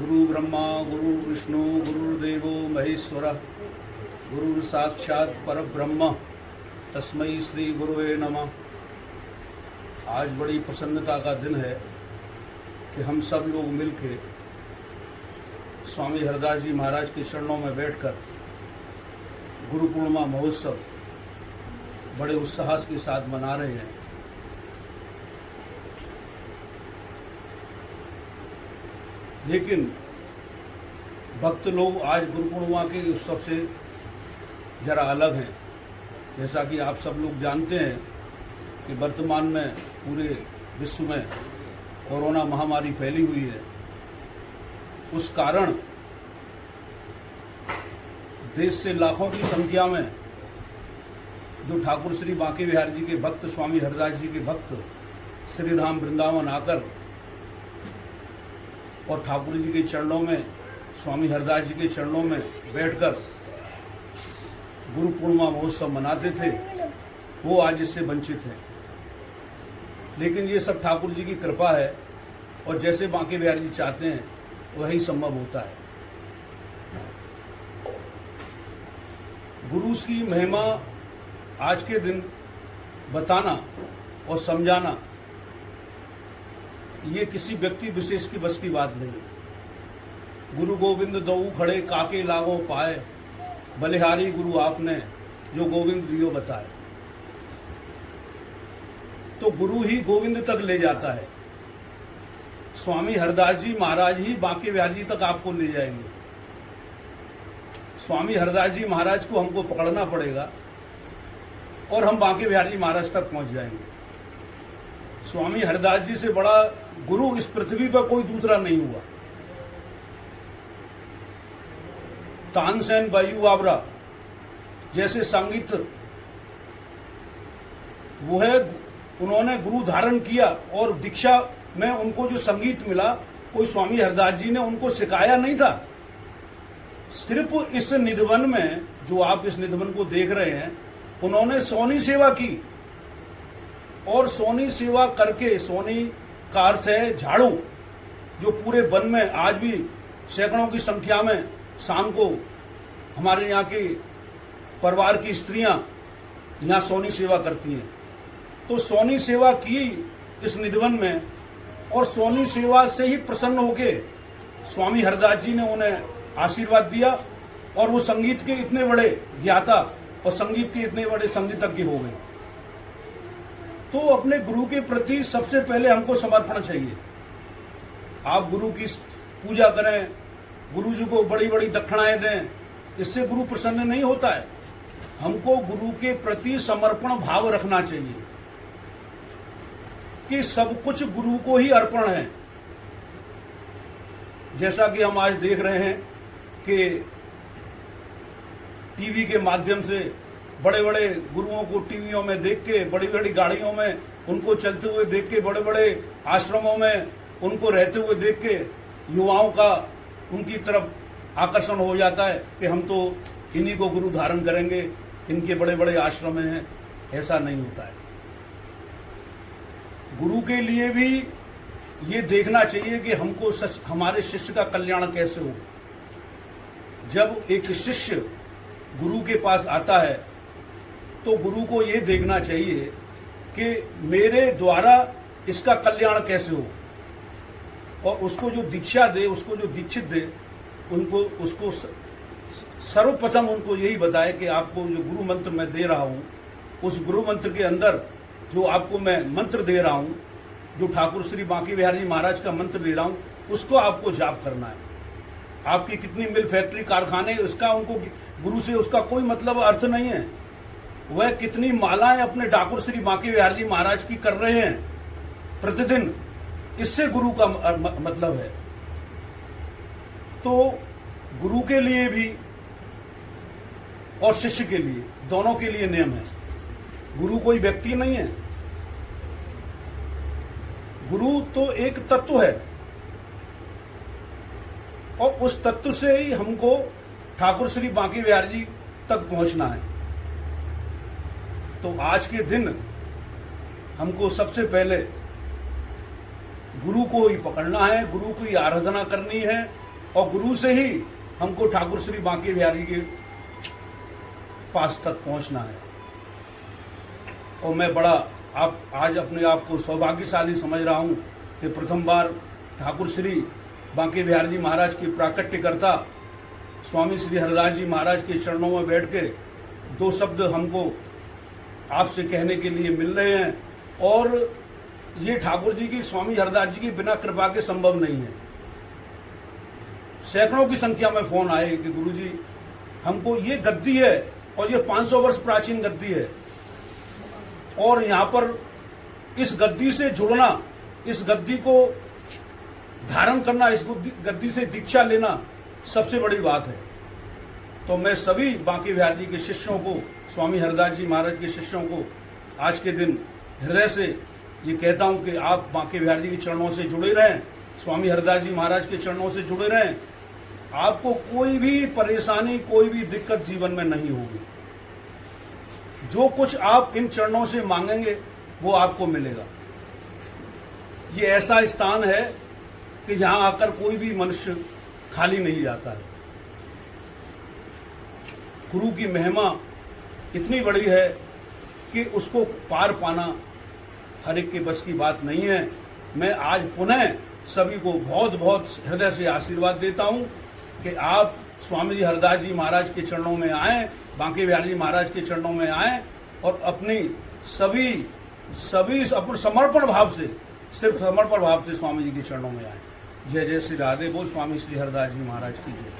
गुरु ब्रह्मा गुरु विष्णु गुरुर्देवो महेश्वरः गुरु साक्षात् परब्रह्म तस्मै श्री गुरुवे नमः। आज बड़ी प्रसन्नता का दिन है कि हम सब लोग मिलके स्वामी हरदास जी महाराज के चरणों में बैठकर गुरु पूर्णिमा महोत्सव बड़े उत्साह के साथ मना रहे हैं। लेकिन भक्त लोग आज गुरु पूर्णिमा के उत्सव से जरा अलग हैं। जैसा कि आप सब लोग जानते हैं कि वर्तमान में पूरे विश्व में कोरोना महामारी फैली हुई है। उस कारण देश से लाखों की संख्या में जो ठाकुर श्री बांके बिहार जी के भक्त, स्वामी हरदास जी के भक्त श्री धाम वृंदावन आकर और ठाकुर जी के चरणों में, स्वामी हरदास जी के चरणों में बैठकर गुरु पूर्णिमा महोत्सव मनाते थे, वो आज इससे वंचित हैं। लेकिन ये सब ठाकुर जी की कृपा है और जैसे बांके बिहार जी चाहते हैं वही संभव होता है। गुरु की महिमा आज के दिन बताना और समझाना ये किसी व्यक्ति विशेष की बस की बात नहीं है। गुरु गोविंद दऊ खड़े काके लागो पाए, बलिहारी गुरु आपने जो गोविंद दियो बताए। तो गुरु ही गोविंद तक ले जाता है। स्वामी हरदास जी महाराज ही बांके बिहार जी तक आपको ले जाएंगे। स्वामी हरदास जी महाराज को हमको पकड़ना पड़ेगा और हम बांके बिहार जी महाराज तक पहुंच जाएंगे। स्वामी हरदास जी से बड़ा गुरु इस पृथ्वी पर कोई दूसरा नहीं हुआ। तानसेन, बायू बाबरा जैसे संगीत वो है, उन्होंने गुरु धारण किया और दीक्षा में उनको जो संगीत मिला, कोई स्वामी हरदास जी ने उनको सिखाया नहीं था। सिर्फ इस निधिवन में, जो आप इस निधिवन को देख रहे हैं, उन्होंने सोनी सेवा की और सोनी सेवा करके, सोनी का अर्थ है झाड़ू, जो पूरे वन में आज भी सैकड़ों की संख्या में शाम को हमारे यहाँ के परिवार की स्त्रियां यहाँ सोनी सेवा करती हैं। तो सोनी सेवा की इस निधिवन में और सोनी सेवा से ही प्रसन्न होके स्वामी हरदास जी ने उन्हें आशीर्वाद दिया और वो संगीत के इतने बड़े ज्ञाता और संगीत के इतने बड़े संगीतज्ञ हो गए। तो अपने गुरु के प्रति सबसे पहले हमको समर्पण चाहिए। आप गुरु की पूजा करें, गुरु जी को बड़ी बड़ी दक्षिणाएं दें, इससे गुरु प्रसन्न नहीं होता है। हमको गुरु के प्रति समर्पण भाव रखना चाहिए कि सब कुछ गुरु को ही अर्पण है। जैसा कि हम आज देख रहे हैं कि टीवी के माध्यम से बड़े बड़े गुरुओं को टीवियों में देख के, बड़ी बड़ी गाड़ियों में उनको चलते हुए देख के, बड़े बड़े आश्रमों में उनको रहते हुए देख के युवाओं का उनकी तरफ आकर्षण हो जाता है कि हम तो इन्हीं को गुरु धारण करेंगे, इनके बड़े बड़े आश्रम हैं। ऐसा नहीं होता है। गुरु के लिए भी ये देखना चाहिए कि हमको हमारे शिष्य का कल्याण कैसे हो। जब एक शिष्य गुरु के पास आता है तो गुरु को ये देखना चाहिए कि मेरे द्वारा इसका कल्याण कैसे हो, और उसको जो दीक्षा दे, उसको जो दीक्षित दे, उसको सर्वप्रथम उनको यही बताए कि आपको जो गुरु मंत्र मैं दे रहा हूँ, उस गुरु मंत्र के अंदर जो आपको मैं मंत्र दे रहा हूँ, जो ठाकुर श्री बांके बिहार जी महाराज का मंत्र दे रहा हूँ, उसको आपको जाप करना है। आपकी कितनी मिल, फैक्ट्री, कारखाने, उसका उनको गुरु से उसका कोई मतलब अर्थ नहीं है। वह कितनी मालाएं अपने ठाकुर श्री बांके बिहार जी महाराज की कर रहे हैं प्रतिदिन, इससे गुरु का मतलब है। तो गुरु के लिए भी और शिष्य के लिए, दोनों के लिए नियम है। गुरु कोई व्यक्ति नहीं है। गुरु तो एक तत्व है और उस तत्व से ही हमको ठाकुर श्री बांके बिहार जी तक पहुंचना है। तो आज के दिन हमको सबसे पहले गुरु को ही पकड़ना है, गुरु की आराधना करनी है और गुरु से ही हमको ठाकुर श्री बांके बिहारी के पास तक पहुंचना है। और मैं बड़ा आज अपने आप को सौभाग्यशाली समझ रहा हूं कि प्रथम बार ठाकुर श्री बांके बिहारी जी महाराज के प्राकट्यकर्ता स्वामी श्री हरदास जी महाराज के चरणों में बैठ के दो शब्द हमको आपसे कहने के लिए मिल रहे हैं। और ये ठाकुर जी की, स्वामी हरदास जी की बिना कृपा के संभव नहीं है। सैकड़ों की संख्या में फोन आए कि गुरुजी हमको ये गद्दी है और ये 500 वर्ष प्राचीन गद्दी है, और यहाँ पर इस गद्दी से जुड़ना, इस गद्दी को धारण करना, इस गद्दी से दीक्षा लेना सबसे बड़ी बात है। तो मैं सभी बांके बिहारी जी के शिष्यों को, स्वामी हरदास जी महाराज के शिष्यों को आज के दिन हृदय से ये कहता हूँ कि आप बांके बिहारी जी के चरणों से जुड़े रहें, स्वामी हरदास जी महाराज के चरणों से जुड़े रहें। आपको कोई भी परेशानी, कोई भी दिक्कत जीवन में नहीं होगी। जो कुछ आप इन चरणों से मांगेंगे वो आपको मिलेगा। ये ऐसा स्थान है कि यहाँ आकर कोई भी मनुष्य खाली नहीं जाता है। गुरु की महिमा इतनी बड़ी है कि उसको पार पाना हर एक के बस की बात नहीं है। मैं आज पुनः सभी को बहुत बहुत हृदय से आशीर्वाद देता हूँ कि आप स्वामी जी हरदास जी महाराज के चरणों में आएँ, बांके बिहारी जी महाराज के चरणों में आएँ और अपनी सभी अपने समर्पण भाव से, सिर्फ समर्पण भाव से स्वामी जी के चरणों में आएँ। जय जय श्री राधे बोल। स्वामी श्री हरदास जी महाराज की जय।